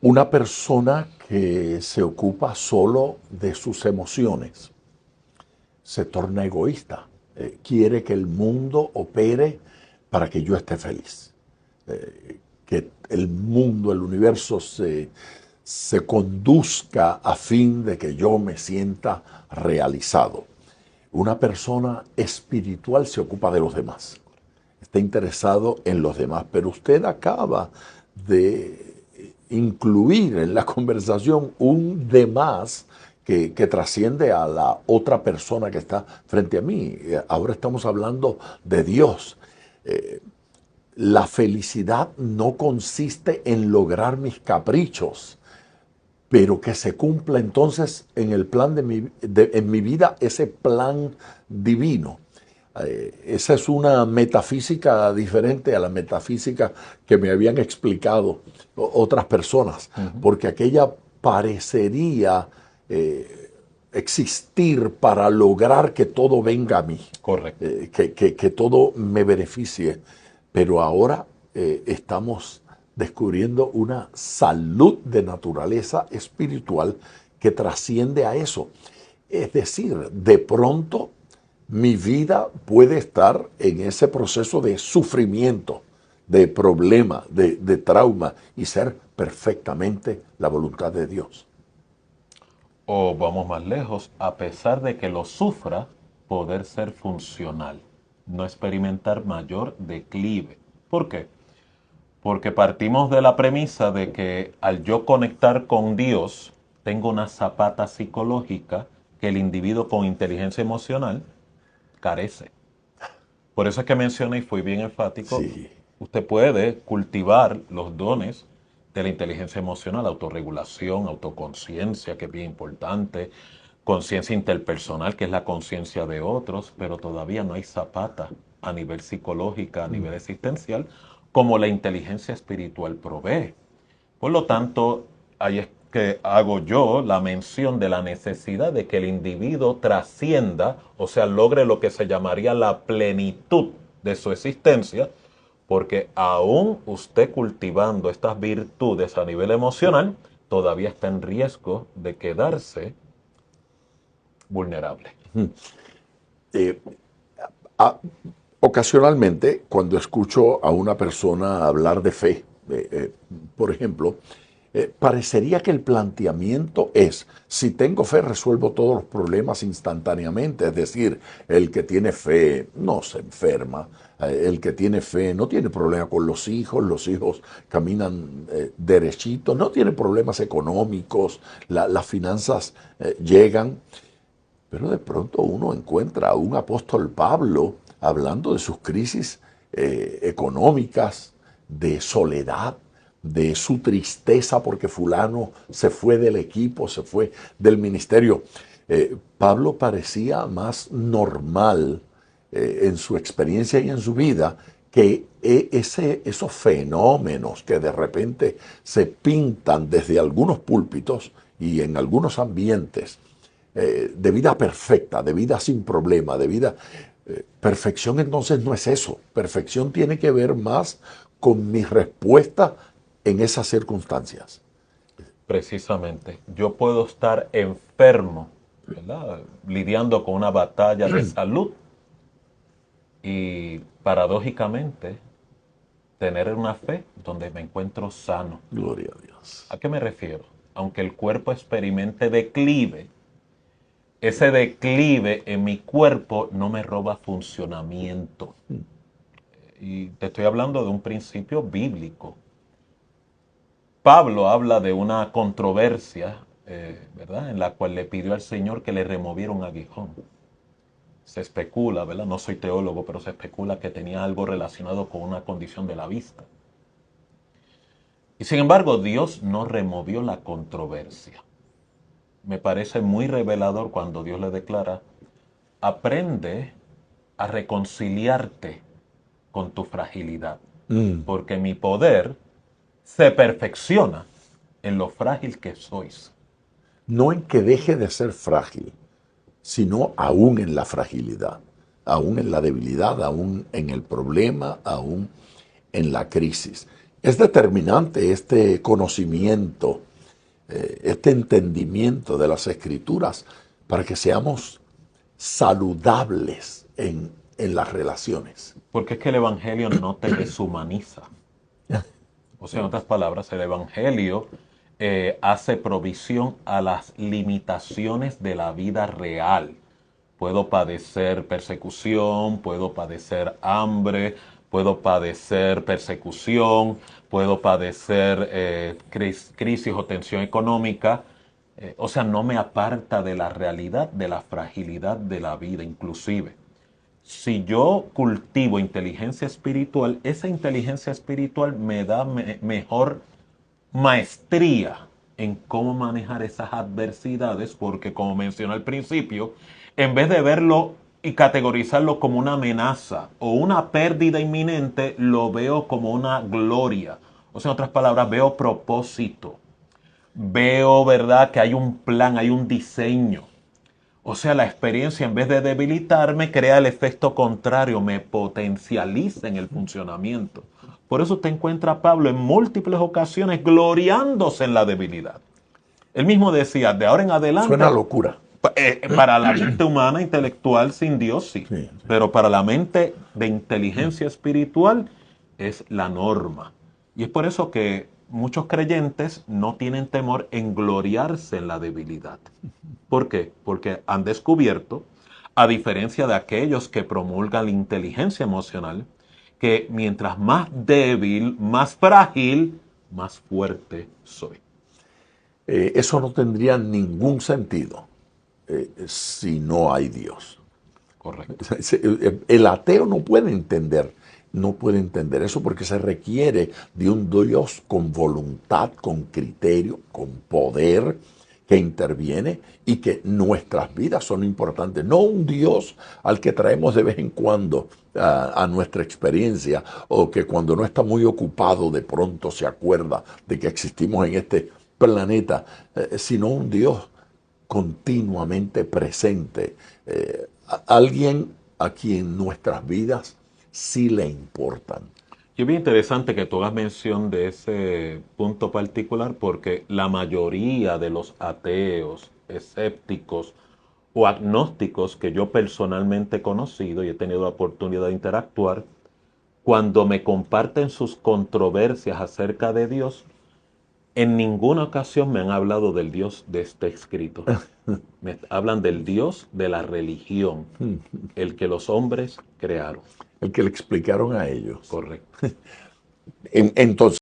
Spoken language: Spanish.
Una persona que se ocupa solo de sus emociones se torna egoísta. Quiere que el mundo opere para que yo esté feliz. Que el mundo, el universo se conduzca a fin de que yo me sienta realizado. Una persona espiritual se ocupa de los demás, está interesado en los demás, pero usted acaba de incluir en la conversación un demás que trasciende a la otra persona que está frente a mí. Ahora estamos hablando de Dios. La felicidad no consiste en lograr mis caprichos, pero que se cumpla entonces en el plan en mi vida ese plan divino. Esa es una metafísica diferente a la metafísica que me habían explicado otras personas, porque aquella parecería existir para lograr que todo venga a mí, Correcto. que todo me beneficie. Pero ahora estamos descubriendo una salud de naturaleza espiritual que trasciende a eso. Es decir, de pronto mi vida puede estar en ese proceso de sufrimiento, de problema, de trauma, y ser perfectamente la voluntad de Dios. O vamos más lejos, a pesar de que lo sufra, poder ser funcional, no experimentar mayor declive. ¿Por qué? Porque partimos de la premisa de que al yo conectar con Dios, tengo una zapata psicológica que el individuo con inteligencia emocional carece. Por eso es que mencioné y fui bien enfático, Sí. usted puede cultivar los dones de la inteligencia emocional, autorregulación, autoconciencia, que es bien importante, conciencia interpersonal, que es la conciencia de otros, pero todavía no hay zapata a nivel psicológica, a nivel existencial, como la inteligencia espiritual provee. Por lo tanto, ahí es que hago yo la mención de la necesidad de que el individuo trascienda, o sea, logre lo que se llamaría la plenitud de su existencia, porque aún usted cultivando estas virtudes a nivel emocional, todavía está en riesgo de quedarse vulnerable. Eh, a- Ocasionalmente, cuando escucho a una persona hablar de fe, por ejemplo, parecería que el planteamiento es, si tengo fe resuelvo todos los problemas instantáneamente, es decir, el que tiene fe no se enferma, el que tiene fe no tiene problema con los hijos caminan derechitos, no tiene problemas económicos, las finanzas llegan. Pero de pronto uno encuentra a un apóstol Pablo hablando de sus crisis económicas, de soledad, de su tristeza porque fulano se fue del equipo, se fue del ministerio. Pablo parecía más normal en su experiencia y en su vida que esos fenómenos que de repente se pintan desde algunos púlpitos y en algunos ambientes de vida perfecta, de vida sin problema, de vida... perfección entonces no es eso. Perfección tiene que ver más con mi respuesta en esas circunstancias. Precisamente, yo puedo estar enfermo, ¿verdad? Lidiando con una batalla de salud y paradójicamente tener una fe donde me encuentro sano. Gloria a Dios. ¿A qué me refiero? Aunque el cuerpo experimente declive, ese declive en mi cuerpo no me roba funcionamiento. Y te estoy hablando de un principio bíblico. Pablo habla de una controversia, ¿verdad? En la cual le pidió al Señor que le removiera un aguijón. Se especula, ¿verdad? No soy teólogo, pero se especula que tenía algo relacionado con una condición de la vista. Y sin embargo, Dios no removió la controversia. Me parece muy revelador cuando Dios le declara, aprende a reconciliarte con tu fragilidad, Mm. porque mi poder se perfecciona en lo frágil que sois. No en que deje de ser frágil, sino aún en la fragilidad, aún en la debilidad, aún en el problema, aún en la crisis. Es determinante este conocimiento, este entendimiento de las Escrituras para que seamos saludables en las relaciones. Porque es que el Evangelio no te deshumaniza. O sea, en otras palabras, el Evangelio hace provisión a las limitaciones de la vida real. Puedo padecer persecución, puedo padecer hambre, puedo padecer persecución, puedo padecer crisis o tensión económica. O sea, no me aparta de la realidad, de la fragilidad de la vida, inclusive. Si yo cultivo inteligencia espiritual, esa inteligencia espiritual me da mejor maestría en cómo manejar esas adversidades, porque como mencioné al principio, en vez de verlo y categorizarlo como una amenaza o una pérdida inminente, lo veo como una gloria. O sea, en otras palabras, veo propósito. Veo, ¿verdad?, que hay un plan, hay un diseño. O sea, la experiencia en vez de debilitarme crea el efecto contrario, me potencializa en el funcionamiento. Por eso te encuentra a Pablo en múltiples ocasiones gloriándose en la debilidad. Él mismo decía, de ahora en Suena adelante, a locura. para la mente humana intelectual sin Dios sí, Sí. pero para la mente de inteligencia espiritual es la norma. Y es por eso que muchos creyentes no tienen temor en gloriarse en la debilidad. ¿Por qué? Porque han descubierto, a diferencia de aquellos que promulgan la inteligencia emocional, que mientras más débil, más frágil, más fuerte soy. Eso no tendría ningún sentido si no hay Dios. Correcto. El ateo no puede entender eso porque se requiere de un Dios con voluntad, con criterio, con poder, que interviene y que nuestras vidas son importantes. No un Dios al que traemos de vez en cuando a nuestra experiencia o que cuando no está muy ocupado de pronto se acuerda de que existimos en este planeta, sino un Dios continuamente presente, alguien a quien nuestras vidas sí le importan. Y es bien interesante que tú hagas mención de ese punto particular porque la mayoría de los ateos, escépticos o agnósticos que yo personalmente he conocido y he tenido la oportunidad de interactuar, cuando me comparten sus controversias acerca de Dios, en ninguna ocasión me han hablado del Dios de este escrito. Me hablan del Dios de la religión, el que los hombres crearon. El que le explicaron a ellos. Correcto. Entonces,